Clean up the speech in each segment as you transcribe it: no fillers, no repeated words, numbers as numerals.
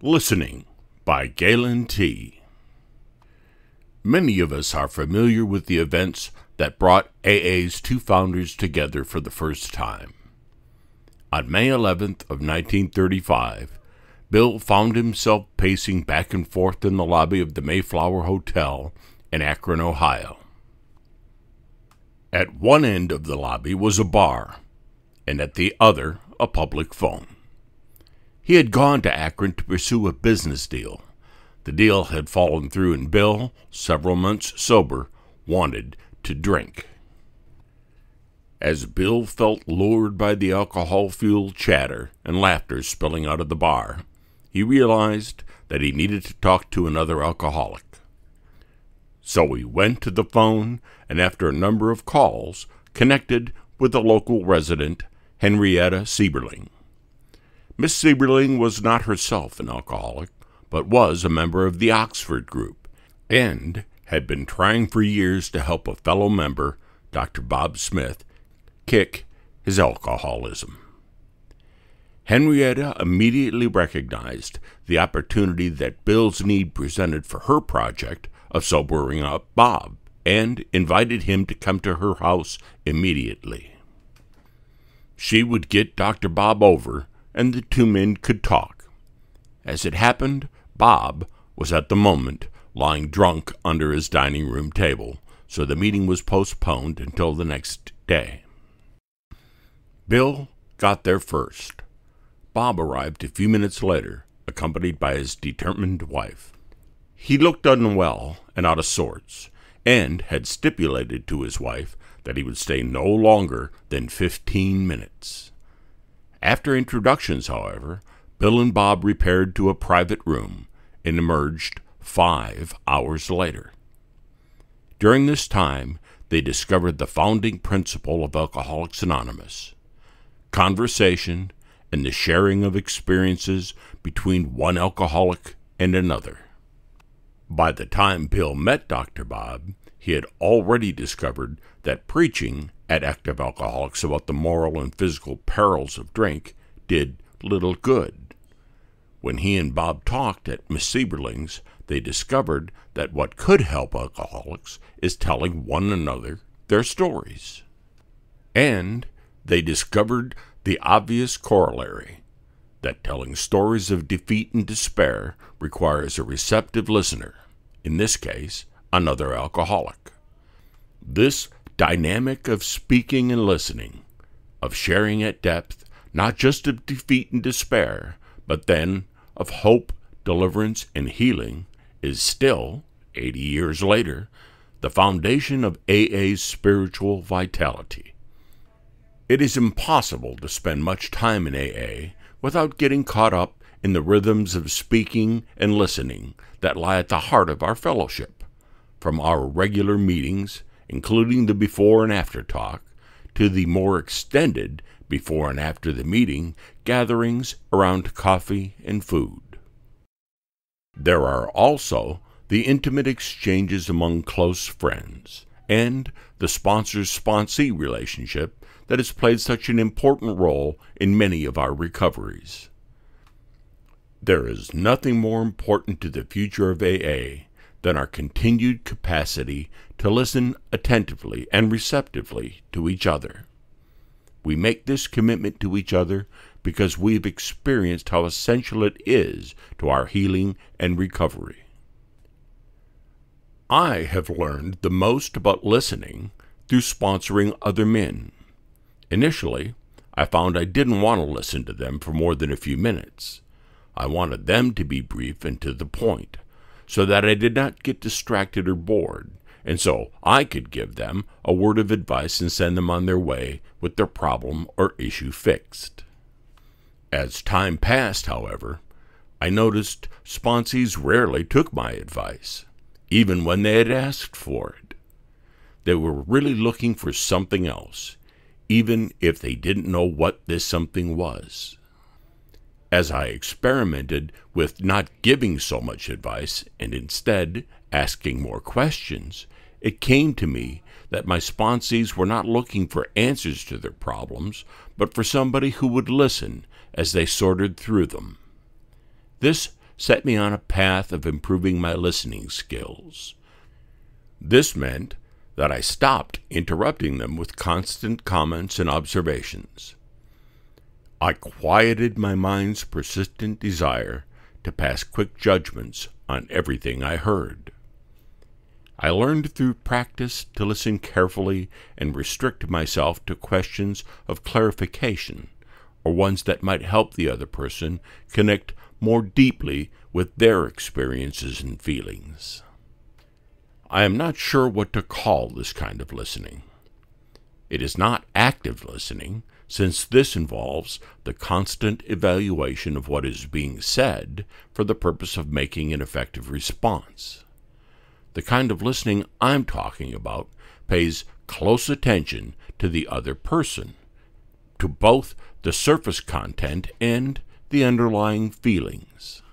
Listening by Galen T. Many of us are familiar with the events that brought AA's two founders together for the first time. On May 11th of 1935, Bill found himself pacing back and forth in the lobby of the Mayflower Hotel in Akron, Ohio. At one end of the lobby was a bar, and at the other a public phone. He had gone to Akron to pursue a business deal. The deal had fallen through, and Bill, several months sober, wanted to drink. As Bill felt lured by the alcohol-fueled chatter and laughter spilling out of the bar, he realized that he needed to talk to another alcoholic. So he went to the phone and, after a number of calls, connected with a local resident, Henrietta Sieberling. Miss Sieberling was not herself an alcoholic, but was a member of the Oxford group, and had been trying for years to help a fellow member, Dr. Bob Smith, kick his alcoholism. Henrietta immediately recognized the opportunity that Bill's need presented for her project of sobering up Bob, and invited him to come to her house immediately. She would get Dr. Bob over, and the two men could talk. As it happened, Bob was at the moment lying drunk under his dining room table, so the meeting was postponed until the next day. Bill got there first. Bob arrived a few minutes later, accompanied by his determined wife. He looked unwell and out of sorts, and had stipulated to his wife that he would stay no longer than 15 minutes. After introductions, however, Bill and Bob repaired to a private room and emerged 5 hours later. During this time, they discovered the founding principle of Alcoholics Anonymous: conversation and the sharing of experiences between one alcoholic and another. By the time Bill met Dr. Bob, he had already discovered that preaching at active alcoholics about the moral and physical perils of drink did little good. When he and Bob talked at Miss Sieberling's, they discovered that what could help alcoholics is telling one another their stories. And they discovered the obvious corollary, that telling stories of defeat and despair requires a receptive listener, in this case, another alcoholic. This dynamic of speaking and listening, of sharing at depth, not just of defeat and despair, but then of hope, deliverance, and healing, is still, 80 years later, the foundation of AA's spiritual vitality. It is impossible to spend much time in AA without getting caught up in the rhythms of speaking and listening that lie at the heart of our fellowship, from our regular meetings, including the before and after talk, to the more extended before and after the meeting gatherings around coffee and food. There are also the intimate exchanges among close friends, and the sponsor-sponsee relationship that has played such an important role in many of our recoveries. There is nothing more important to the future of AA than our continued capacity to listen attentively and receptively to each other. We make this commitment to each other because we've experienced how essential it is to our healing and recovery. I have learned the most about listening through sponsoring other men. Initially, I found I didn't want to listen to them for more than a few minutes. I wanted them to be brief and to the point, so that I did not get distracted or bored, and so I could give them a word of advice and send them on their way with their problem or issue fixed. As time passed, however, I noticed sponsees rarely took my advice, even when they had asked for it. They were really looking for something else, even if they didn't know what this something was. As I experimented with not giving so much advice and instead asking more questions, it came to me that my sponsees were not looking for answers to their problems, but for somebody who would listen as they sorted through them. This set me on a path of improving my listening skills. This meant that I stopped interrupting them with constant comments and observations. I quieted my mind's persistent desire to pass quick judgments on everything I heard. I learned through practice to listen carefully and restrict myself to questions of clarification, or ones that might help the other person connect more deeply with their experiences and feelings. I am not sure what to call this kind of listening. It is not active listening, since this involves the constant evaluation of what is being said for the purpose of making an effective response. The kind of listening I'm talking about pays close attention to the other person, to both the surface content and the underlying feelings.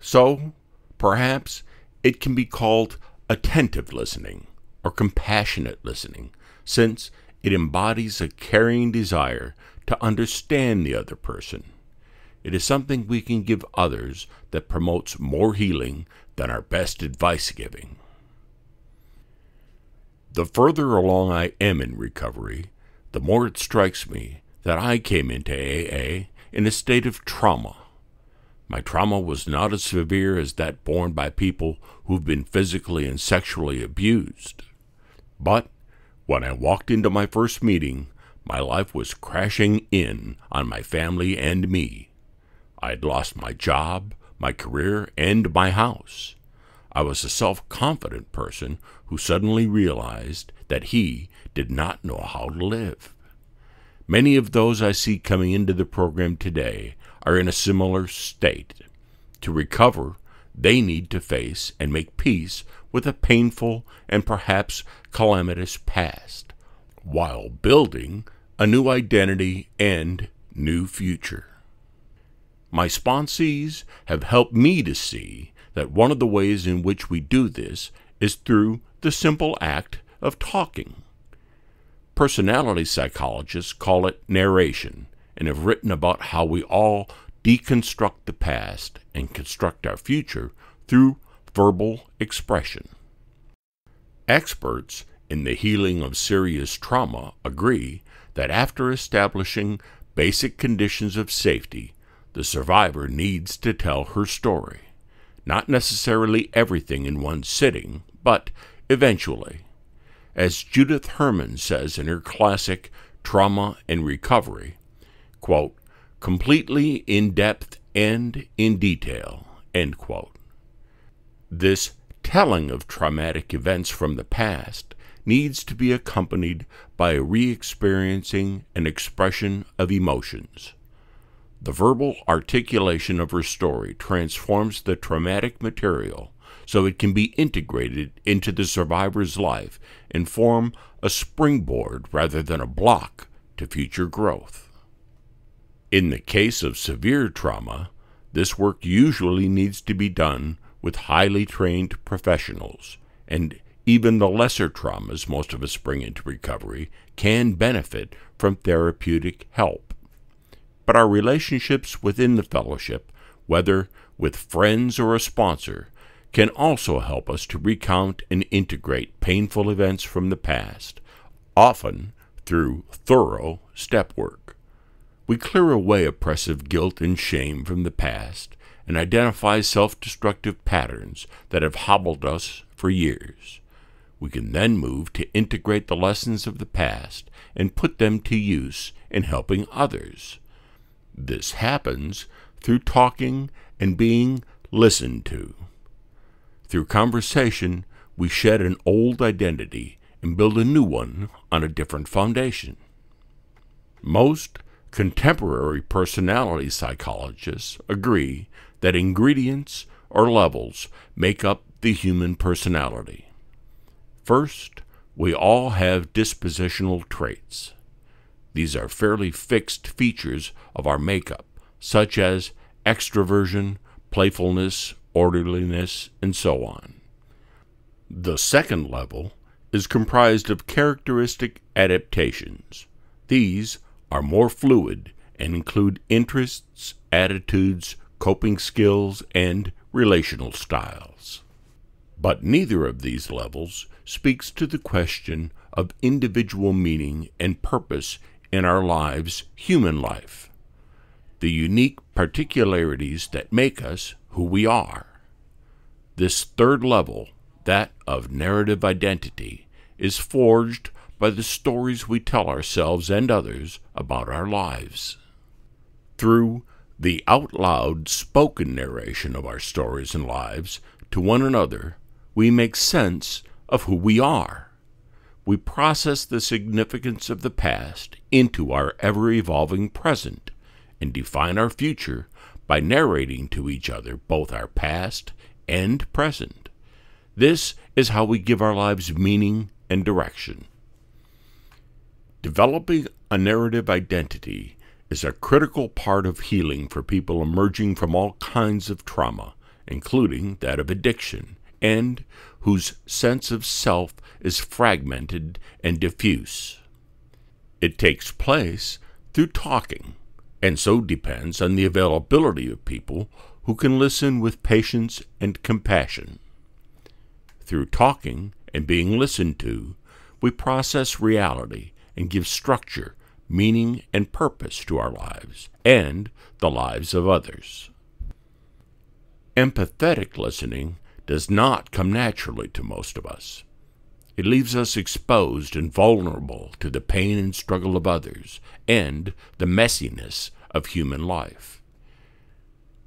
So, perhaps it can be called attentive listening or compassionate listening, since it embodies a caring desire to understand the other person. It is something we can give others that promotes more healing than our best advice giving. The further along I am in recovery, the more it strikes me that I came into AA in a state of trauma. My trauma was not as severe as that borne by people who've been physically and sexually abused. But when I walked into my first meeting, my life was crashing in on my family and me. I had lost my job, my career, and my house. I was a self-confident person who suddenly realized that he did not know how to live. Many of those I see coming into the program today are in a similar state. To recover, they need to face and make peace with a painful and perhaps calamitous past, while building a new identity and new future. My sponsees have helped me to see that one of the ways in which we do this is through the simple act of talking. Personality psychologists call it narration, and have written about how we all deconstruct the past and construct our future through verbal expression. Experts in the healing of serious trauma agree that after establishing basic conditions of safety, the survivor needs to tell her story. Not necessarily everything in one sitting, but eventually. As Judith Herman says in her classic Trauma and Recovery, quote, completely in depth and in detail, end quote. This telling of traumatic events from the past needs to be accompanied by a re-experiencing and expression of emotions. The verbal articulation of her story transforms the traumatic material so it can be integrated into the survivor's life and form a springboard rather than a block to future growth. In the case of severe trauma, this work usually needs to be done with highly trained professionals, and even the lesser traumas most of us bring into recovery can benefit from therapeutic help. But our relationships within the fellowship, whether with friends or a sponsor, can also help us to recount and integrate painful events from the past, often through thorough step work. We clear away oppressive guilt and shame from the past and identify self-destructive patterns that have hobbled us for years. We can then move to integrate the lessons of the past and put them to use in helping others. This happens through talking and being listened to. Through conversation, we shed an old identity and build a new one on a different foundation. Most contemporary personality psychologists agree that ingredients or levels make up the human personality. First, we all have dispositional traits. These are fairly fixed features of our makeup, such as extroversion, playfulness, orderliness, and so on. The second level is comprised of characteristic adaptations. These are more fluid and include interests, attitudes, coping skills, and relational styles. But neither of these levels speaks to the question of individual meaning and purpose in our lives, human life, the unique particularities that make us who we are. This third level, that of narrative identity, is forged by the stories we tell ourselves and others about our lives. Through the out-loud spoken narration of our stories and lives to one another, we make sense of who we are. We process the significance of the past into our ever-evolving present and define our future by narrating to each other both our past and present. This is how we give our lives meaning and direction. Developing a narrative identity is a critical part of healing for people emerging from all kinds of trauma, including that of addiction, and whose sense of self is fragmented and diffuse. It takes place through talking, and so depends on the availability of people who can listen with patience and compassion. Through talking and being listened to, we process reality and give structure, meaning, and purpose to our lives and the lives of others. Empathetic listening does not come naturally to most of us. It leaves us exposed and vulnerable to the pain and struggle of others and the messiness of human life.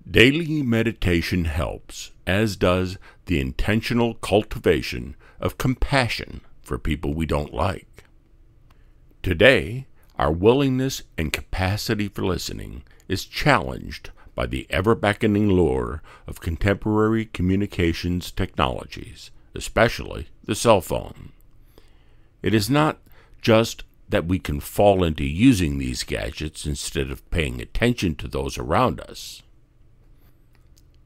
Daily meditation helps, as does the intentional cultivation of compassion for people we don't like. Today, our willingness and capacity for listening is challenged by the ever-beckoning lure of contemporary communications technologies, especially the cell phone. It is not just that we can fall into using these gadgets instead of paying attention to those around us.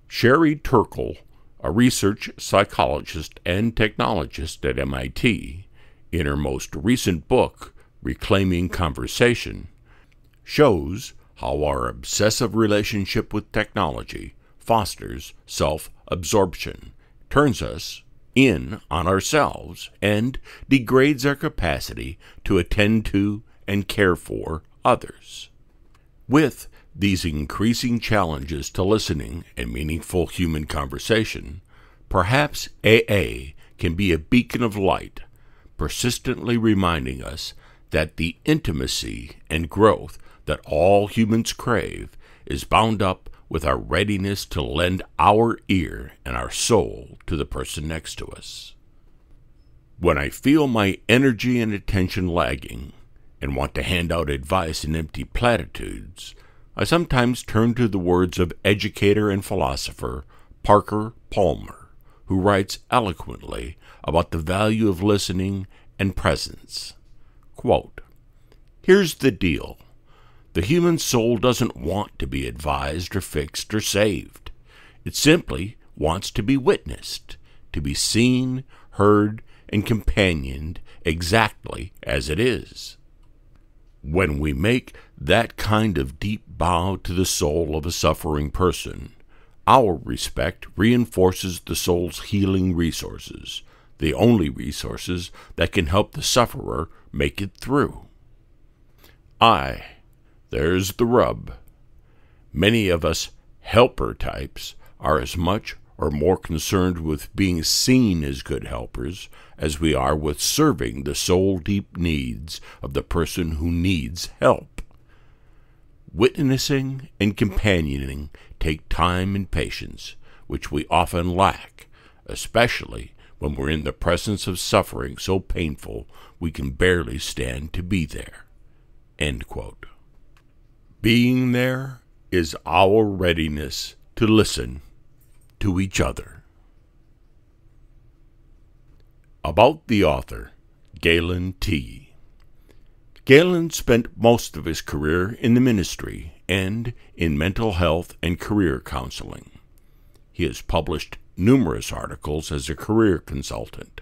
Sherry Turkle, a research psychologist and technologist at MIT, in her most recent book, Reclaiming Conversation, shows how our obsessive relationship with technology fosters self-absorption, turns us in on ourselves, and degrades our capacity to attend to and care for others. With these increasing challenges to listening and meaningful human conversation, perhaps AA can be a beacon of light, persistently reminding us that the intimacy and growth that all humans crave is bound up with our readiness to lend our ear and our soul to the person next to us. When I feel my energy and attention lagging and want to hand out advice in empty platitudes, I sometimes turn to the words of educator and philosopher Parker Palmer, who writes eloquently about the value of listening and presence. Quote, "Here's the deal. The human soul doesn't want to be advised or fixed or saved. It simply wants to be witnessed, to be seen, heard, and companioned exactly as it is. When we make that kind of deep bow to the soul of a suffering person, our respect reinforces the soul's healing resources, the only resources that can help the sufferer make it through. There's the rub. Many of us helper types are as much or more concerned with being seen as good helpers as we are with serving the soul-deep needs of the person who needs help. Witnessing and companioning take time and patience, which we often lack, especially when we're in the presence of suffering so painful we can barely stand to be there." End quote. Being there is our readiness to listen to each other. About the author, Galen T. Galen spent most of his career in the ministry and in mental health and career counseling. He has published numerous articles as a career consultant.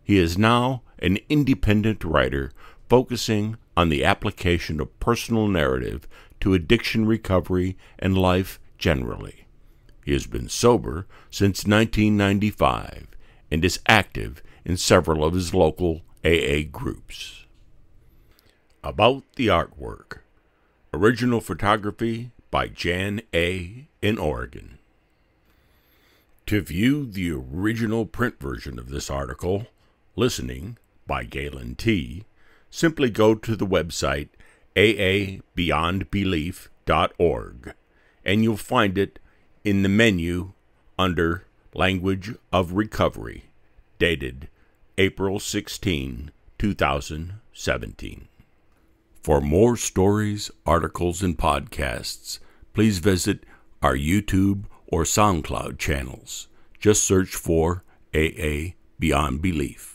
He is now an independent writer focusing on the application of personal narrative to addiction recovery and life generally. He has been sober since 1995 and is active in several of his local AA groups. About the artwork. Original photography by Jan A. in Oregon. To view the original print version of this article, Listening by Galen T., simply go to the website aabeyondbelief.org, and you'll find it in the menu under Language of Recovery, dated April 16, 2017. For more stories, articles, and podcasts, please visit our YouTube or SoundCloud channels. Just search for AA Beyond Belief.